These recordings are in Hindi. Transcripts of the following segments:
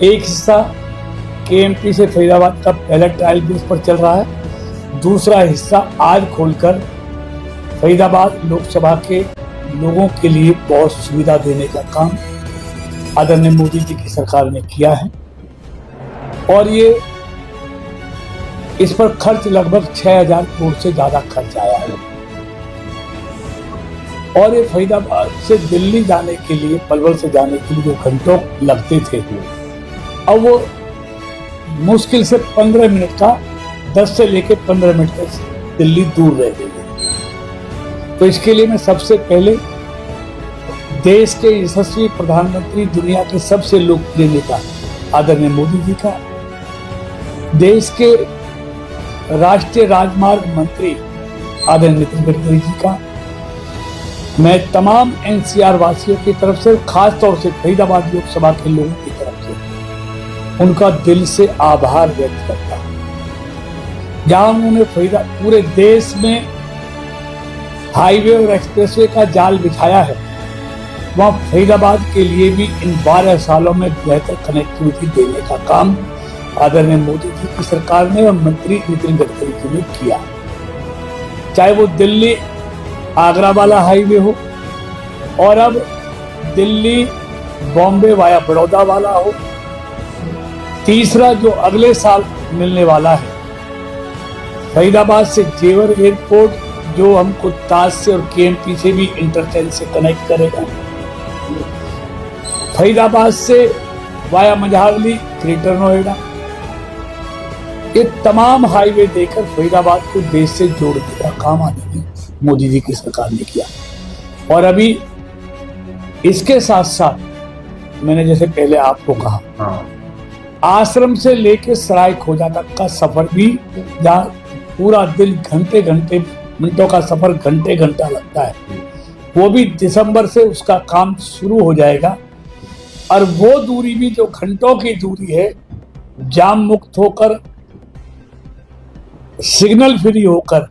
एक हिस्सा केएमपी से फरीदाबाद का पहला ट्रायल बेस पर चल रहा है, दूसरा हिस्सा आज खोलकर फरीदाबाद लोकसभा के लोगों के लिए बहुत सुविधा देने का काम आदरणीय मोदी जी की सरकार ने किया है। और ये इस पर खर्च लगभग 6000 करोड़ से ज्यादा खर्च आया है। और ये फरीदाबाद से दिल्ली जाने के लिए, पलवल से जाने के लिए जो घंटों लगते थे, अब वो मुश्किल से 15 मिनट का, 10 से लेकर 15 मिनट तक दिल्ली दूर रह गई है। तो इसके लिए मैं सबसे पहले देश के यशस्वी प्रधानमंत्री, दुनिया के सबसे लोकप्रिय नेता आदरणीय मोदी जी का, देश के राष्ट्रीय राजमार्ग मंत्री आदरणीय नितिन गडकरी जी का, मैं तमाम एनसीआर वासियों की तरफ से, खास तौर से फरीदाबाद लोकसभा के लोगों की तरफ से उनका दिल से आभार व्यक्त करता हूं। जहां उन्होंने पूरे देश में हाईवे और एक्सप्रेसवे का जाल बिछाया है, वहां फरीदाबाद के लिए भी इन 12 सालों में बेहतर कनेक्टिविटी देने का काम आदरणीय मोदी जी की सरकार ने और मंत्री नितिन गडकरी जी ने किया। चाहे वो दिल्ली आगरा वाला हाईवे हो, और अब दिल्ली बॉम्बे वाया बड़ौदा वाला हो, तीसरा जो अगले साल मिलने वाला है फरीदाबाद से जेवर एयरपोर्ट, जो हमको ताज से और केएमपी से भी इंटरचेंज से कनेक्ट करेगा, फरीदाबाद से वाया मझावली ग्रेटर नोएडा, ये तमाम हाईवे देकर फरीदाबाद को देश से जोड़ने का काम आदरणीय मोदी जी की सरकार ने किया। और अभी इसके साथ साथ मैंने जैसे पहले आपको कहा, आश्रम से लेकर सराय खोजा तक का सफर भी, जहाँ पूरा दिन घंटे घंटे, मिनटों का सफर घंटे घंटा लगता है, वो भी दिसंबर से उसका काम शुरू हो जाएगा। और वो दूरी भी जो घंटों की दूरी है, जाम मुक्त होकर, सिग्नल फ्री होकर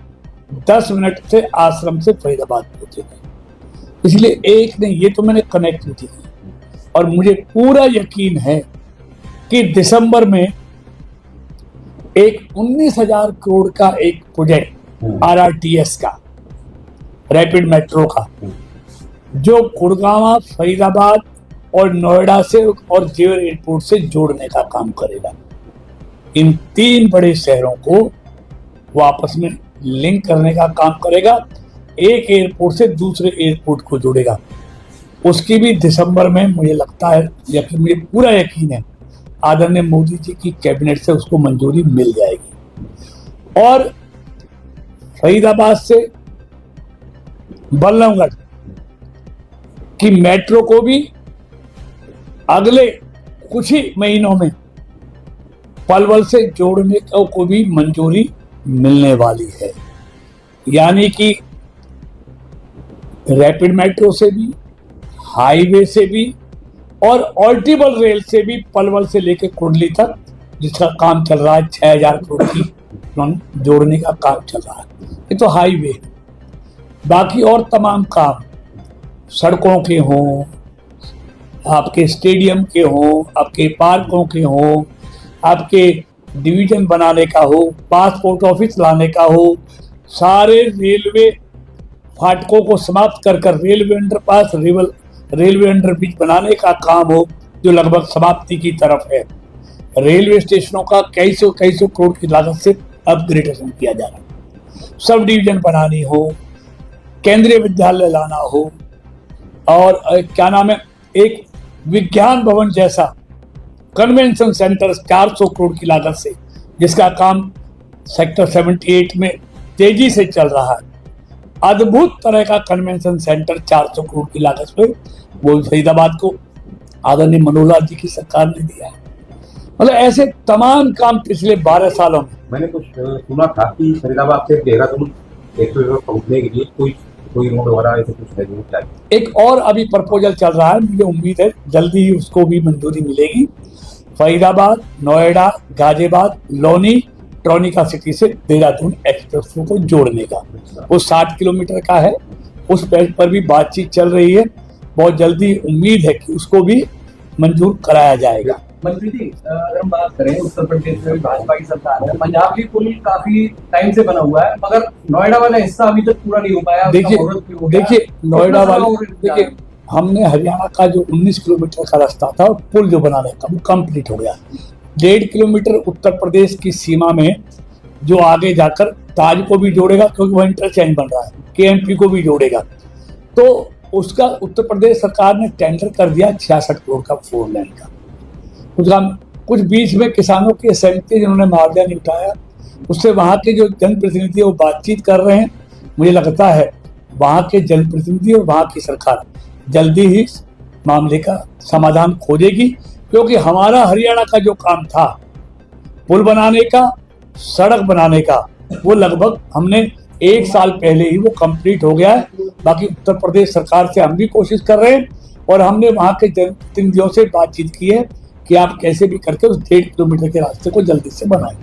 10 मिनट से आश्रम से फरीदाबाद पहुंचेगा। इसलिए एक नहीं, ये तो मैंने कनेक्टिविटी की, और मुझे पूरा यकीन है कि दिसंबर में एक 19,000 करोड़ का एक प्रोजेक्ट आरआरटीएस का, रैपिड मेट्रो का, जो गुड़गांव, फरीदाबाद और नोएडा से और जेवर एयरपोर्ट से जोड़ने का काम करेगा। इन 3 बड़े शहरों को वो आपस में लिंक करने का काम करेगा, एक एयरपोर्ट से दूसरे एयरपोर्ट को जोड़ेगा। उसकी भी दिसंबर में मुझे लगता है, या फिर मुझे पूरा यकीन है, आदरणीय मोदी जी की कैबिनेट से उसको मंजूरी मिल जाएगी। और फरीदाबाद से बल्लभगढ़ की मेट्रो को भी अगले कुछ ही महीनों में पलवल से जोड़ने को भी मंजूरी मिलने वाली है। यानी कि रैपिड मेट्रो से भी, हाईवे से भी और ऑल्टिबल रेल से भी पलवल से लेकर कुंडली तक, जिसका काम चल रहा है, 6000 करोड़ की जोड़ने का काम चल रहा है। ये तो हाईवे है। बाकी और तमाम काम, सड़कों के हों, आपके स्टेडियम के हों, आपके पार्कों के हों, आपके डिवीजन बनाने का हो, पासपोर्ट ऑफिस लाने का हो, सारे रेलवे फाटकों को समाप्त कर रेलवे अंडरपास, रेलवे अंडरब्रिज बनाने का काम हो, जो लगभग समाप्ति की तरफ है। रेलवे स्टेशनों का कई सौ करोड़ की लागत से अपग्रेडेशन किया जा रहा है। सब डिवीजन बनानी हो, केंद्रीय विद्यालय लाना हो, और क्या नाम है, एक विज्ञान भवन जैसा कन्वेंशन सेंटर 400 करोड़ की लागत से, जिसका काम सेक्टर 78 में तेजी से चल रहा है। अद्भुत तरह का कन्वेंशन सेंटर 400 करोड़ की लागत पे, वो फरीदाबाद को आदरणीय मनोहर लाल जी की सरकार ने दिया है। मतलब ऐसे तमाम काम पिछले 12 सालों में। मैंने कुछ सुना था कि फरीदाबाद से देहरादून पहुंचने के लिए कोई रोड वगैरह ऐसे कुछ है। एक और अभी प्रपोजल चल रहा है, मुझे उम्मीद है जल्दी ही उसको भी मंजूरी मिलेगी। फरीदाबाद, नोएडा, गाजियाबाद, लोनी, ट्रोनिका सिटी से देहरादून एक्सप्रेस को जोड़ने का, वो 60 किलोमीटर का है। उस पर भी बातचीत चल रही है। बहुत जल्दी उम्मीद है कि उसको भी मंजूर कराया जाएगा। मंत्री जी, अगर हम बात करें उत्तर प्रदेश में भाजपा की सरकार है, पंजाब की पुल काफी टाइम से बना हुआ है, मगर नोएडा वाला हिस्सा अभी तक पूरा नहीं हो पाया। उसका देखिए मुहूर्त भी हो गया। देखिए नोएडा कितना वाले समय और देखिए हमने हरियाणा का जो 19 किलोमीटर का रास्ता था और पुल जो बनाने का वो कंप्लीट हो गया। 1.5 किलोमीटर उत्तर प्रदेश की सीमा में जो आगे जाकर ताज को भी जोड़ेगा, क्योंकि वह इंटरचेंज बन रहा है, केएमपी को भी जोड़ेगा। तो उसका उत्तर प्रदेश सरकार ने टेंडर कर दिया 66 करोड़ का 4 लेन का। उसका कुछ बीच में किसानों की सहमति जिन्होंने मुआवजा नहीं उठाया, उससे वहाँ के जो जनप्रतिनिधि वो बातचीत कर रहे हैं। मुझे लगता है वहाँ के जनप्रतिनिधि और वहाँ की सरकार जल्दी ही इस मामले का समाधान खोजेगी, क्योंकि हमारा हरियाणा का जो काम था पुल बनाने का, सड़क बनाने का, वो लगभग हमने 1 साल पहले ही वो कंप्लीट हो गया है। बाकी उत्तर प्रदेश सरकार से हम भी कोशिश कर रहे हैं और हमने वहाँ के जनप्रतिनिधियों से बातचीत की है कि आप कैसे भी करके उस 1.5 किलोमीटर के रास्ते को जल्दी से बनाएं।